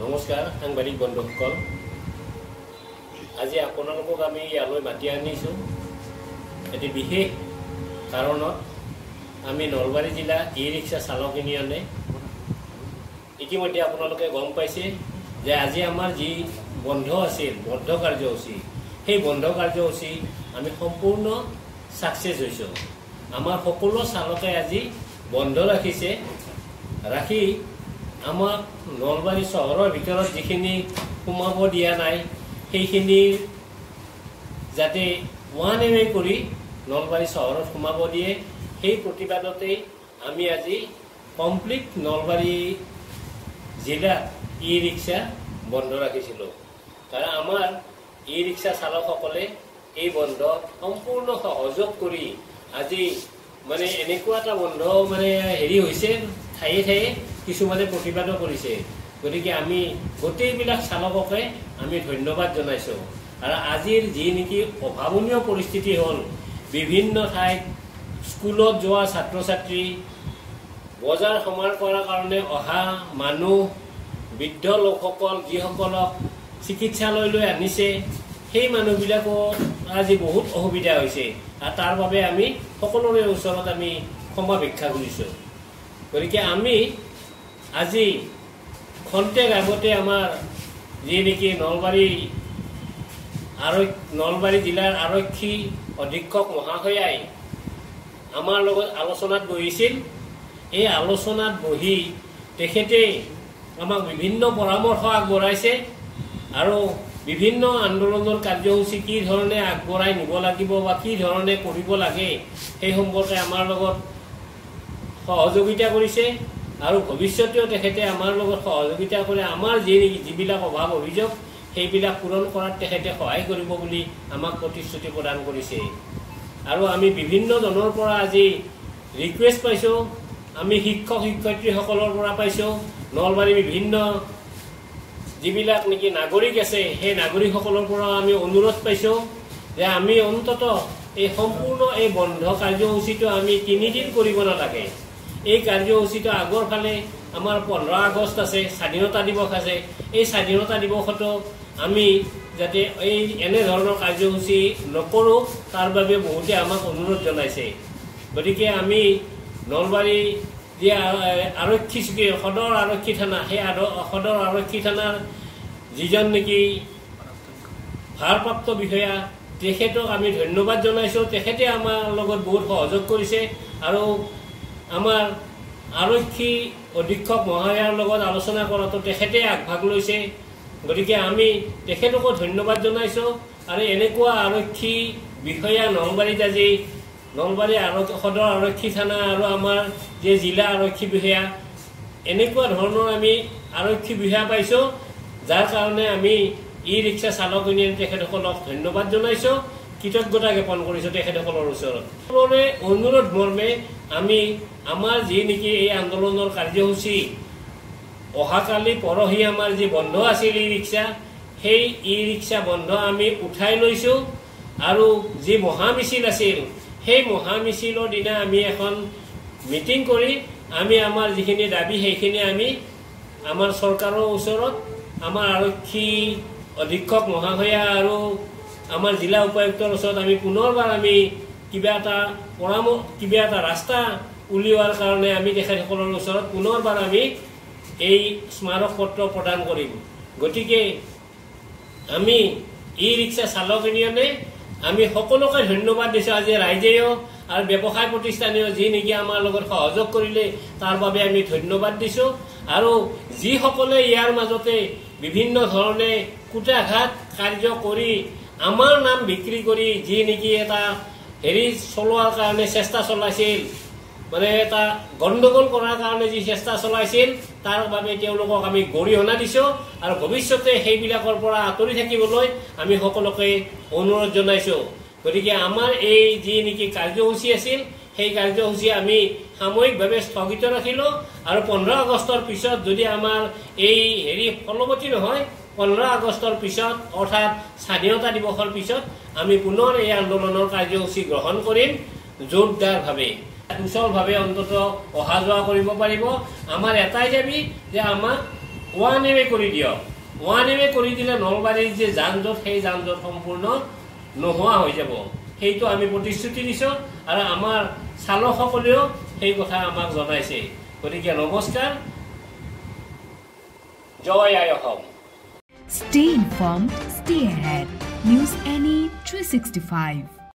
নমস্কাৰ সাংবাদিক বন্ধুসকল, আজি আপোনালোকক আমি ইয়ালৈ মাতি আনিছোঁ এটি বিশেষ কাৰণত। আমি নলবাৰী জিলা ই-ৰিক্সা চালক ইউনিয়নে ইতিমধ্যে আপোনালোকে গম পাইছে যে আজি আমাৰ যি বন্ধ আছিল, বন্ধ কাৰ্যসূচী, সেই বন্ধ কাৰ্যসূচী আমি সম্পূৰ্ণ ছাকচেছ হৈছোঁ। আমাৰ সকলো চালকে আজি বন্ধ ৰাখিছে, ৰাখি আমাক নলবাৰী চহৰৰ ভিতৰত যিখিনি সোমাব দিয়া নাই সেইখিনি যাতে ওৱান ৱে কৰি নলবাৰী চহৰত সোমাব দিয়ে, সেই প্ৰতিবাদতেই আমি আজি কমপ্লিট নলবাৰী জিলাত ই-ৰিক্সা বন্ধ ৰাখিছিলোঁ। কাৰণ আমাৰ ই-ৰিক্সা চালকসকলে এই বন্ধ সম্পূৰ্ণ সহযোগ কৰি আজি এনেকুৱা এটা বন্ধ হৈছে, ঠায়ে ঠায়ে কিছুমানে প্ৰতিবাদো কৰিছে। গতিকে আমি গোটেইবিলাক চালককে আমি ধন্যবাদ জনাইছোঁ। আৰু আজিৰ যি নেকি অভাৱনীয় পৰিস্থিতি হ'ল, বিভিন্ন ঠাইত স্কুলত যোৱা ছাত্ৰ ছাত্ৰী, বজাৰ সমাৰ কৰাৰ কাৰণে অহা মানুহ, বৃদ্ধ লোকসকল যিসকলক চিকিৎসালয়লৈ আনিছে, সেই মানুহবিলাকৰ আজি বহুত অসুবিধা হৈছে। আৰু তাৰ বাবে আমি সকলোৰে ওচৰত আমি ক্ষমা ভিক্ষা কৰিছোঁ। গতিকে আমি আজি খন্তেক আগতে আমাৰ যি নেকি নলবাৰী জিলাৰ আৰক্ষী অধীক্ষক মহাশয়াই আমাৰ লগত আলোচনাত বহিছিল। এই আলোচনাত বহি তেখেতে আমাক বিভিন্ন পৰামৰ্শ আগবঢ়াইছে আৰু বিভিন্ন আন্দোলনৰ কাৰ্যসূচী কি ধৰণে আগবঢ়াই নিব লাগিব বা কি ধৰণে কৰিব লাগে সেই সম্পৰ্কে আমাৰ লগত সহযোগিতা কৰিছে। আৰু ভৱিষ্যতেও তেখেতে আমাৰ লগত সহযোগিতা কৰি আমাৰ যিবিলাক অভাৱ অভিযোগ সেইবিলাক পূৰণ কৰাত তেখেতে সহায় কৰিব বুলি আমাক প্ৰতিশ্ৰুতি প্ৰদান কৰিছে। আৰু আমি বিভিন্ন জনৰ পৰা আজি ৰিকুৱেষ্ট পাইছোঁ, আমি শিক্ষক শিক্ষয়িত্ৰীসকলৰ পৰা পাইছোঁ, নলবাৰীৰ বিভিন্ন যিবিলাক নেকি নাগৰিক আছে সেই নাগৰিকসকলৰ পৰা আমি অনুৰোধ পাইছোঁ যে আমি অন্ততঃ এই সম্পূৰ্ণ এই বন্ধ কাৰ্যসূচীটো আমি 3 দিন কৰিব নালাগে। এই কাৰ্যসূচীটো আগৰ ফালে আমাৰ 15 আগষ্ট আছে, স্বাধীনতা দিৱস আছে। এই স্বাধীনতা দিৱসতো আমি যাতে এনেধৰণৰ কাৰ্যসূচী নকৰোঁ তাৰ বাবে বহুতে আমাক অনুৰোধ জনাইছে। গতিকে আমি নলবাৰী যি আৰক্ষী সদৰ আৰক্ষী থানা, সেই সদৰ আৰক্ষী থানাৰ যিজন নেকি ভাৰপ্ৰাপ্ত বিষয়া, তেখেতক আমি ধন্যবাদ জনাইছোঁ। তেখেতে আমাৰ লগত বহুত সহযোগ কৰিছে আৰু আমাৰ আৰক্ষী অধীক্ষক মহাশয়াৰ লগত আলোচনা কৰাটো তেখেতে আগভাগ লৈছে। গতিকে আমি তেখেতকো ধন্যবাদ জনাইছোঁ। আৰু এনেকুৱা আৰক্ষী বিষয়া নলবাৰীত আজি নলবাৰী সদৰ আৰক্ষী থানা আৰু আমাৰ যে জিলা আৰক্ষী বিষয়া, এনেকুৱা ধৰণৰ আমি আৰক্ষী বিষয়া পাইছোঁ, যাৰ কাৰণে আমি ই-ৰিক্সা চালক ইউনিয়ন তেখেতসকলক ধন্যবাদ জনাইছোঁ, কৃতজ্ঞতা জ্ঞাপন কৰিছোঁ তেখেতসকলৰ ওচৰত। সকলোৰে অনুৰোধ মৰ্মে আমি আমাৰ যি নেকি এই আন্দোলনৰ কাৰ্যসূচী অহাকালি পৰহি আমাৰ যি বন্ধ আছিল ই-ৰিক্সা, সেই ই-ৰিক্সা বন্ধ আমি উঠাই লৈছোঁ। আৰু যি মহামিছিল আছিল সেই মহামিছিলৰ দিনা আমি এখন মিটিং কৰি আমি আমাৰ যিখিনি দাবী সেইখিনি আমি আমাৰ চৰকাৰৰ ওচৰত, আমাৰ আৰক্ষী অধীক্ষক মহাশয়া আৰু আমাৰ জিলা উপায়ুক্তৰ ওচৰত আমি পুনৰবাৰ আমি কিবা এটা ৰাস্তা উলিওৱাৰ কাৰণে আমি তেখেতসকলৰ ওচৰত পুনৰবাৰ আমি এই স্মাৰক পত্ৰ প্ৰদান কৰিম। গতিকে আমি ই-ৰিক্সা চালক ইউনিয়নে আমি সকলোকে ধন্যবাদ দিছোঁ। আজি ৰাইজেও আৰু ব্যৱসায় প্ৰতিষ্ঠানেও যি নেকি আমাৰ লগত সহযোগ কৰিলে তাৰ বাবে আমি ধন্যবাদ দিছোঁ। আৰু যিসকলে ইয়াৰ মাজতে বিভিন্ন ধৰণে কুটাঘাত কাৰ্য কৰি আমাৰ নাম বিক্ৰী কৰি যি নেকি এটা চলোৱাৰ কাৰণে চেষ্টা চলাইছিল, এটা গণ্ডগোল কৰাৰ কাৰণে যি চেষ্টা চলাইছিল, তাৰ বাবে তেওঁলোকক আমি গৰিহণা দিছোঁ। আৰু ভৱিষ্যতে সেইবিলাকৰ পৰা আঁতৰি থাকিবলৈ আমি সকলোকে অনুৰোধ জনাইছোঁ। গতিকে আমাৰ এই যি নেকি কাৰ্যসূচী আছিল সেই কাৰ্যসূচী আমি সাময়িকভাৱে স্থগিত ৰাখিলোঁ। আৰু 15 আগষ্টৰ পিছত যদি আমাৰ এই ফলৱতী নহয়, 15 আগষ্টৰ পিছত অৰ্থাৎ স্বাধীনতা দিৱসৰ পিছত আমি পুনৰ এই আন্দোলনৰ কাৰ্যসূচী গ্ৰহণ কৰিম জোৰদাৰভাৱে। সুচলভাৱে অন্তত অহা যোৱা কৰিব পাৰিব। আমাৰ এটাই দাবী যে আমাক ওৱান ৱে কৰি দিয়ক। ওৱান ৱে কৰি দিলে নলবাৰীৰ যে যান জঁট সেই যান জঁট সম্পূৰ্ণ নোহোৱা হৈ যাব, সেইটো আমি প্ৰতিশ্ৰুতি দিছোঁ আৰু আমাৰ চালকসকলেও সেই কথা আমাক জনাইছে। গতিকে নমস্কাৰ, জয় আই Assam. Stay informed, stay ahead. News NE 365.